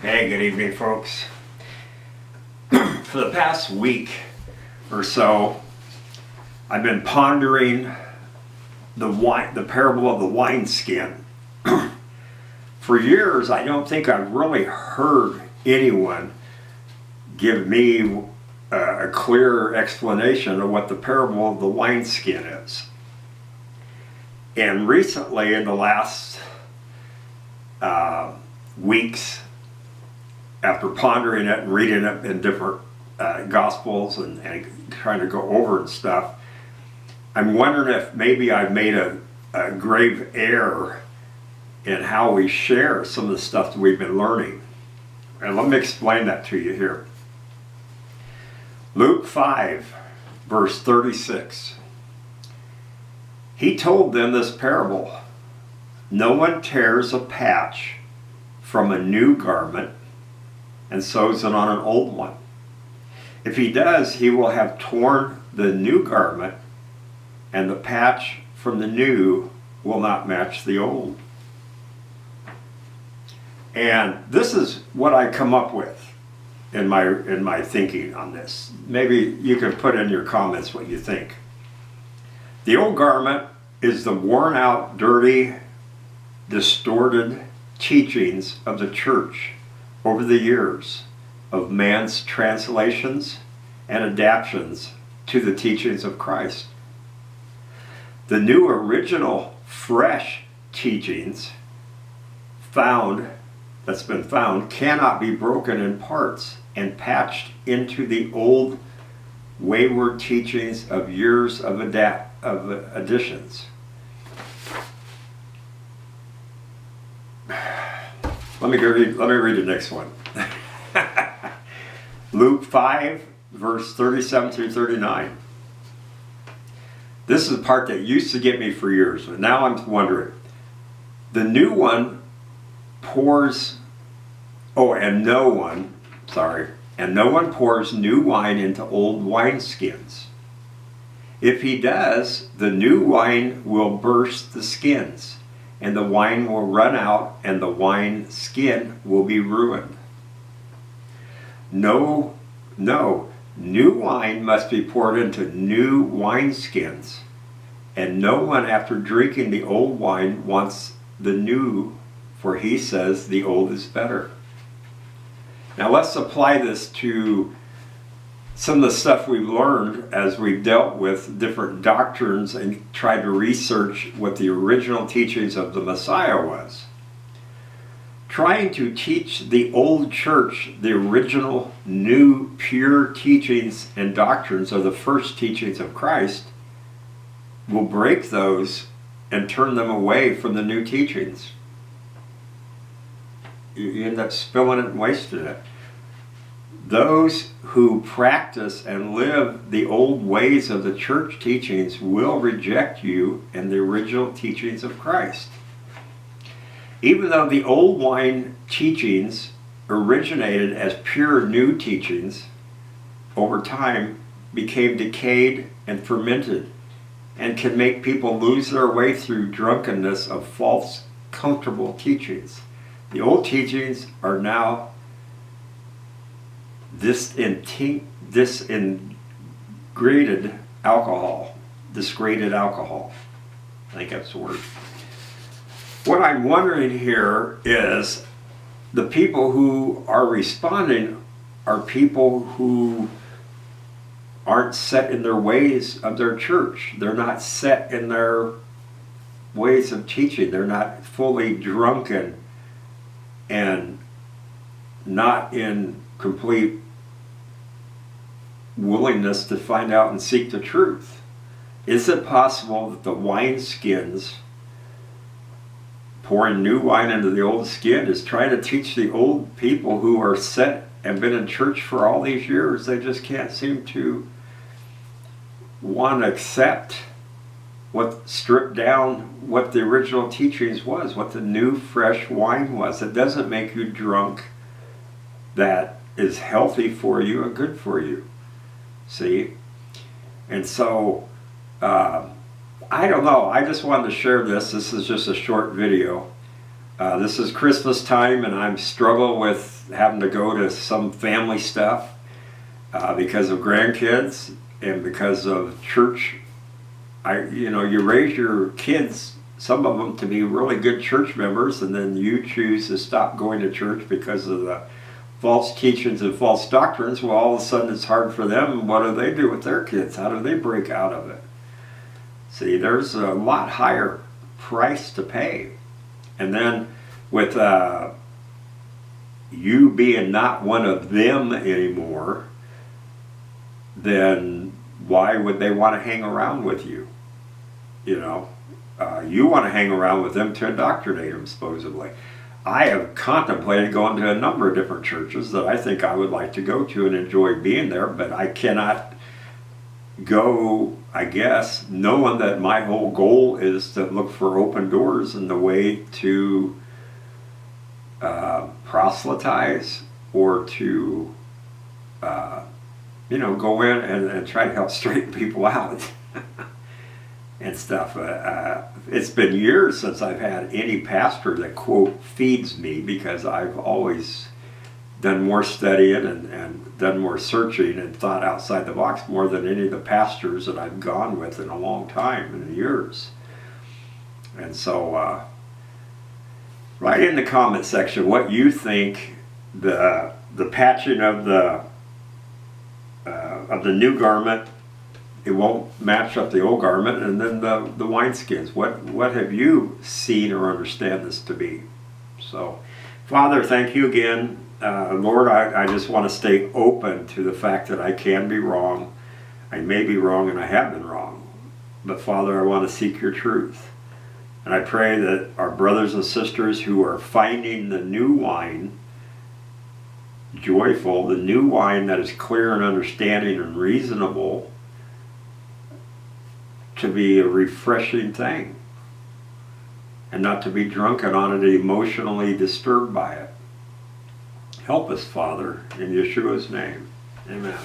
Hey, good evening, folks. For the past week or so, I've been pondering the parable of the wineskin. For years, I don't think I've really heard anyone give me a clear explanation of what the parable of the wineskin is. And recently, in the last weeks, after pondering it and reading it in different Gospels and trying to go over and stuff, I'm wondering if maybe I've made a grave error in how we share some of the stuff that we've been learning. And let me explain that to you here. Luke 5, verse 36. He told them this parable. No one tears a patch from a new garment and sews it on an old one. If he does, he will have torn the new garment, and the patch from the new will not match the old. And this is what I come up with in my thinking on this. Maybe you can put in your comments what you think. The old garment is the worn out, dirty, distorted teachings of the church over the years of man's translations and adaptations to the teachings of Christ. The new original fresh teachings that's been found cannot be broken in parts and patched into the old wayward teachings of years of additions. Let me read the next one. Luke 5, verse 37 through 39. This is the part that used to get me for years, but now I'm wondering. The new one pours, and no one pours new wine into old wineskins. If he does, the new wine will burst the skins, and the wine will run out, and the wine skin will be ruined. No, new wine must be poured into new wineskins, and no one after drinking the old wine wants the new, for he says the old is better. Now let's apply this to some of the stuff we've learned as we've dealt with different doctrines and tried to research what the original teachings of the Messiah was. Trying to teach the old church the original, new, pure teachings and doctrines of the first teachings of Christ will break those and turn them away from the new teachings. You end up spilling it and wasting it. Those who practice and live the old ways of the church teachings will reject you and the original teachings of Christ. Even though the old wine teachings originated as pure new teachings, over time became decayed and fermented and can make people lose their way through drunkenness of false, comfortable teachings. The old teachings are now disgraded alcohol. I think that's the word. What I'm wondering here is the people who are responding are people who aren't set in their ways of their church. They're not set in their ways of teaching. They're not fully drunken and not in complete willingness to find out and seek the truth. Is it possible that the wineskins pouring new wine into the old skin is trying to teach the old people who are set and been in church for all these years? They just can't seem to want to accept stripped down what the original teachings was, what the new fresh wine was. It doesn't make you drunk. That is healthy for you and good for you. See? And so, I don't know. I just wanted to share this. This is just a short video. This is Christmas time, and I'm struggling with having to go to some family stuff because of grandkids and because of church. You raise your kids, some of them, to be really good church members, and then you choose to stop going to church because of the false teachings and false doctrines. Well, all of a sudden it's hard for them. What do they do with their kids? How do they break out of it? See, there's a lot higher price to pay. And then with you being not one of them anymore, then why would they want to hang around with you? You want to hang around with them to indoctrinate them, supposedly. I have contemplated going to a number of different churches that I think I would like to go to and enjoy being there, but I cannot go, I guess, knowing that my whole goal is to look for open doors and the way to proselytize or to go in and try to help straighten people out and stuff. It's been years since I've had any pastor that, quote, feeds me, because I've always done more studying and done more searching and thought outside the box more than any of the pastors that I've gone with in a long time, in years. And so write in the comment section what you think the patching of the new garment, it won't match up the old garment, and then the wineskins. What have you seen or understand this to be? So, Father, thank you again. Lord, I just want to stay open to the fact that I can be wrong. I may be wrong, and I have been wrong. But Father, I want to seek your truth. And I pray that our brothers and sisters who are finding the new wine joyful, the new wine that is clear and understanding and reasonable, to be a refreshing thing, and not to be drunken on it, emotionally disturbed by it. Help us, Father, in Yeshua's name. Amen.